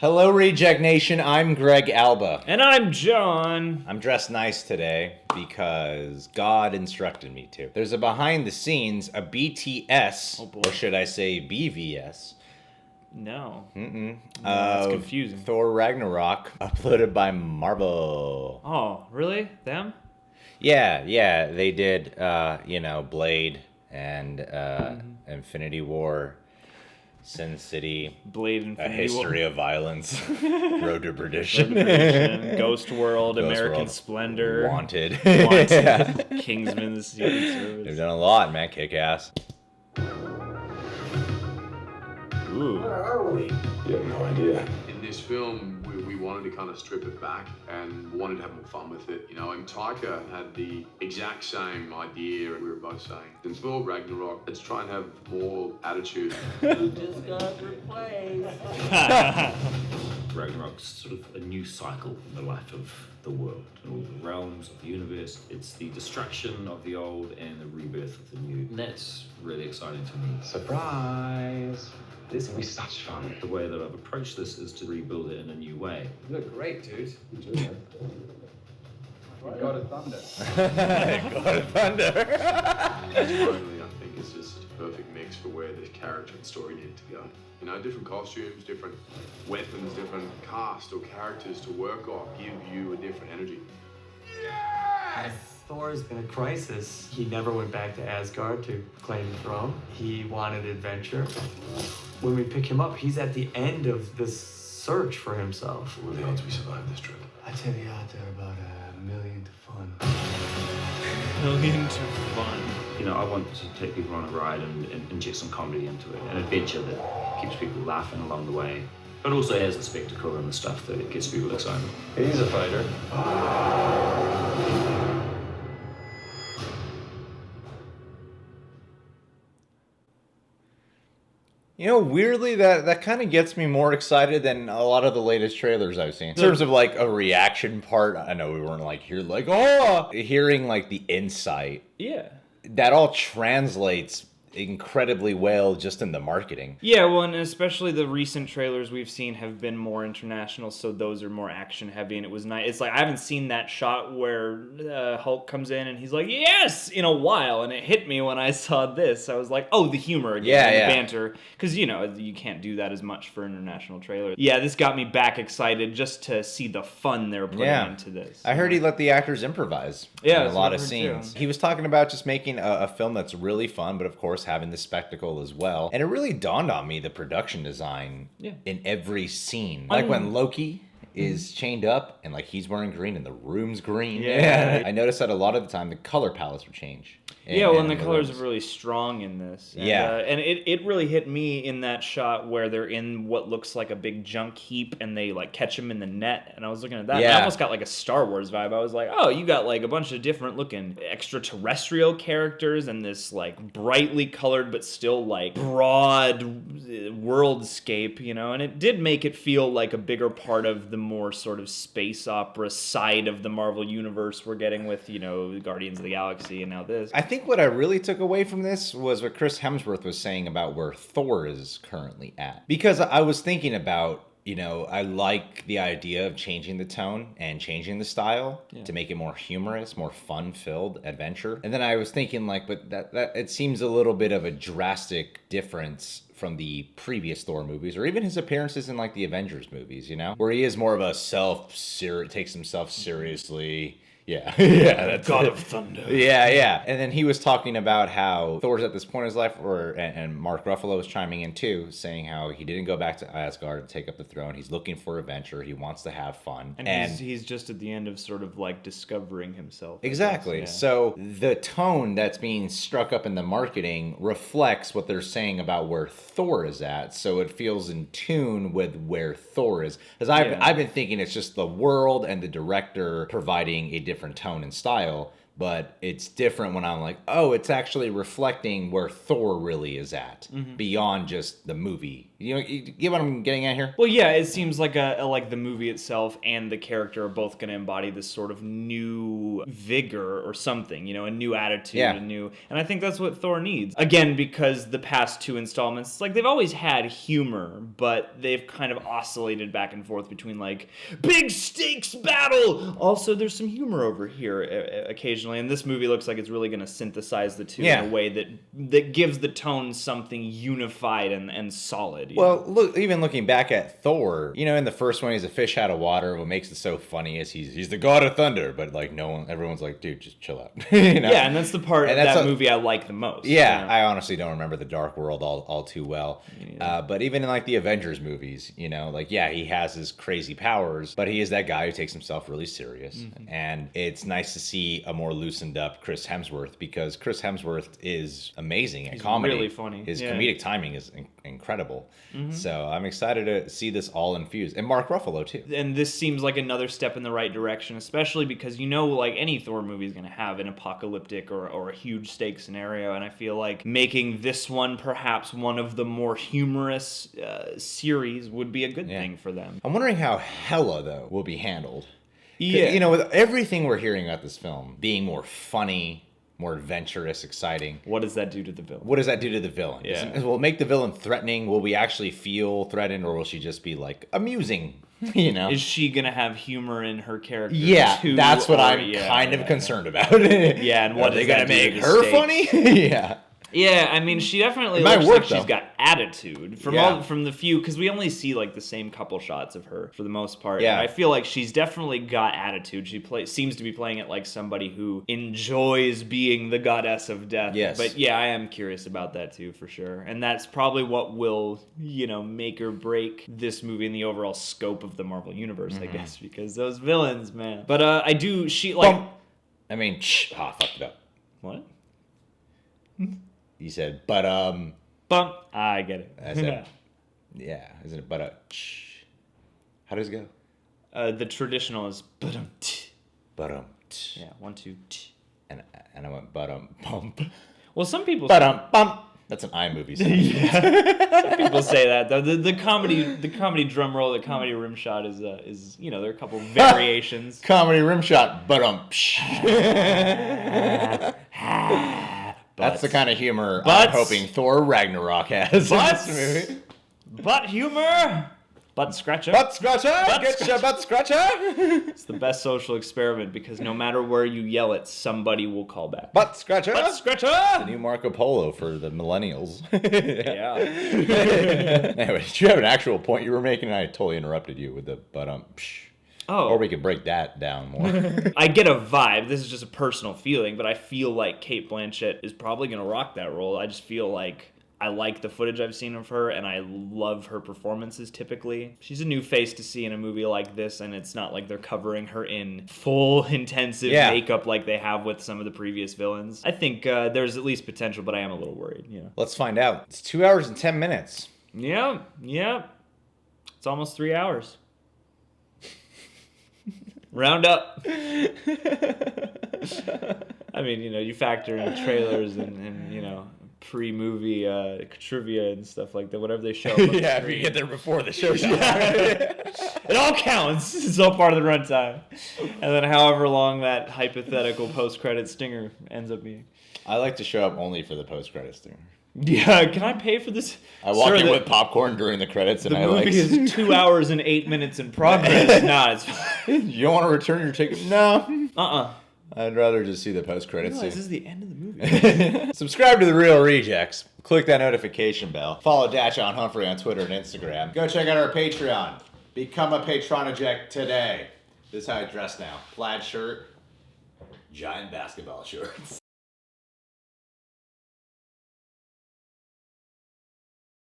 Hello, Reject Nation. I'm Greg Alba. And I'm John. I'm dressed nice today because God instructed me to. There's a behind the scenes, a BTS, or should I say BVS? No. No, that's confusing. Thor Ragnarok, uploaded by Marvel. Oh, really? Them? Yeah, they did, Blade and Infinity War. Sin City, Blade, Infinity A History War. of Violence, Road to Perdition, Ghost World, Ghost American World, Splendor, Wanted, Kingsman, The Secret Service. They've done a lot, man. Kick ass. Ooh. Where are we? You have no idea. In this film, we wanted to kind of strip it back and wanted to have more fun with it. And Taika had the exact same idea, and we were both saying, in Thor Ragnarok, let's try and have more attitude. You just got replaced. Ragnarok's sort of a new cycle in the life of the world and all the realms of the universe. It's the destruction of the old and the rebirth of the new. And that's really exciting to me. Surprise! This will be such fun. The way that I've approached this is to rebuild it in a new way. You look great, dude. God of Thunder. God of Thunder. Personally, I think it's just a perfect mix for where the character and story need to go. Different costumes, different weapons, different cast or characters to work off give you a different energy. Yes! Thor's in a crisis. He never went back to Asgard to claim the throne. He wanted adventure. When we pick him up, he's at the end of this search for himself. What are the odds we survive this trip? I tell you out there about $1 million to fun. Million to fun. I want to take people on a ride and inject some comedy into it, an adventure that keeps people laughing along the way, but also has the spectacle and the stuff that gets people excited. He's a fighter. Weirdly, that kind of gets me more excited than a lot of the latest trailers I've seen. In terms of, a reaction part, I know we weren't, hearing, the insight. Yeah. That all translates incredibly well just in the marketing. Yeah, well, and especially the recent trailers we've seen have been more international, so those are more action heavy, and it was nice. It's I haven't seen that shot where Hulk comes in and he's like, yes, in a while, and it hit me when I saw this. I was like, oh, the humor again, the banter, because, you can't do that as much for international trailers. Yeah, this got me back excited just to see the fun they're putting into this. I heard he let the actors improvise in a lot of scenes. Too. He was talking about just making a film that's really fun, but of course having the spectacle as well. And it really dawned on me the production design in every scene. Like when Loki is chained up and he's wearing green and the room's green. Yeah. I noticed that a lot of the time the color palettes would change. And the colors are really strong in this. And, yeah. And it really hit me in that shot where they're in what looks like a big junk heap and they catch him in the net. And I was looking at that and I almost got a Star Wars vibe. I was like, oh, you got a bunch of different looking extraterrestrial characters and this brightly colored but still broad worldscape, and it did make it feel like a bigger part of the more sort of space opera side of the Marvel universe we're getting with, Guardians of the Galaxy and now this. I think what I really took away from this was what Chris Hemsworth was saying about where Thor is currently at. Because I was thinking about, I like the idea of changing the tone and changing the style to make it more humorous, more fun-filled adventure. And then I was thinking but that it seems a little bit of a drastic difference from the previous Thor movies, or even his appearances in the Avengers movies, where he is more of a takes himself seriously. Yeah, that's God of Thunder. Yeah. And then he was talking about how Thor's at this point in his life, and Mark Ruffalo was chiming in too, saying how he didn't go back to Asgard to take up the throne. He's looking for adventure. He wants to have fun. And he's just at the end of sort of discovering himself. Exactly. So the tone that's being struck up in the marketing reflects what they're saying about where Thor is at. So it feels in tune with where Thor is. Because I've been thinking it's just the world and the director providing a different tone and style. but it's different when I'm like, oh, it's actually reflecting where Thor really is at beyond just the movie. You get what I'm getting at here? Well, yeah, it seems like like the movie itself and the character are both going to embody this sort of new vigor or something, a new attitude, and I think that's what Thor needs. Again, because the past 2 installments, it's like they've always had humor, but they've kind of oscillated back and forth between like big stakes battle. Also, there's some humor over here occasionally, and this movie looks like it's really going to synthesize the two in a way that gives the tone something unified and solid. Well, look, even looking back at Thor, in the first one, he's a fish out of water. What makes it so funny is he's the god of thunder, but like everyone's like, dude, just chill out. Yeah, and that's the part of that movie I like the most. Yeah, I honestly don't remember the Dark World all too well. But even in like the Avengers movies, he has his crazy powers, but he is that guy who takes himself really serious. And it's nice to see a more loosened up Chris Hemsworth, because Chris Hemsworth is amazing at comedy. Really funny. His comedic timing is incredible. So I'm excited to see this all infused. And Mark Ruffalo, too. And this seems like another step in the right direction, especially because like any Thor movie is going to have an apocalyptic or a huge stake scenario. And I feel like making this one perhaps one of the more humorous series would be a good thing for them. I'm wondering how Hela, though, will be handled. Yeah. With everything we're hearing about this film being more funny, more adventurous, exciting. What does that do to the villain? What does that do to the villain? Yeah. Will it make the villain threatening? Will we actually feel threatened, or will she just be like amusing? Is she gonna have humor in her character? Yeah, too, that's what I'm kind of concerned about. Yeah, and what are they gonna make her funny? Yeah. Yeah, I mean, she definitely might looks work, like she's though. got attitude from the few, because we only see like the same couple shots of her for the most part. Yeah, and I feel like she's definitely got attitude. She seems to be playing it like somebody who enjoys being the goddess of death. Yes, but yeah, I am curious about that too, for sure. And that's probably what will make or break this movie in the overall scope of the Marvel universe, I guess, because those villains, man. But I fucked it up. What? You said, but Bump. I get it. I said, yeah, isn't it? But how does it go? The traditional is but But yeah, 1 2 and I went bump. Well, some people Bump. That's an iMovie song. Some people say that though. The comedy drum roll, the comedy rim shot is there are a couple variations. Comedy rim shot, That's the kind of humor I'm hoping Thor Ragnarok has. In this movie. Butt humor. Butt scratcher. Butt scratcher. Get your butt scratcher. It's the best social experiment, because no matter where you yell it, somebody will call back. Butt scratcher. Butt scratcher. The new Marco Polo for the millennials. Yeah. Anyway, did you have an actual point you were making? I totally interrupted you with the Oh. Or we could break that down more. I get a vibe. This is just a personal feeling, but I feel like Cate Blanchett is probably going to rock that role. I just feel like I like the footage I've seen of her, and I love her performances typically. She's a new face to see in a movie like this, and it's not like they're covering her in full, intensive makeup like they have with some of the previous villains. I think there's at least potential, but I am a little worried. Let's find out. It's 2 hours and 10 minutes. Yeah. It's almost 3 hours. Round up. I mean, you factor in trailers and pre-movie trivia and stuff like that, whatever they show. Yeah, if you get there before the show. It all counts. It's all part of the runtime. And then however long that hypothetical post-credit stinger ends up being. I like to show up only for the post-credit stinger. Yeah, can I pay for this? I walk in with popcorn during the credits, and the movie is 2 hours and 8 minutes in progress. Nah, it's fine. You don't want to return your ticket? No. I'd rather just see the post-credits scene. This is the end of the movie. Subscribe to The Real Rejects. Click that notification bell. Follow Datchon Humphrey on Twitter and Instagram. Go check out our Patreon. Become a Patronaject today. This is how I dress now. Plaid shirt, giant basketball shorts.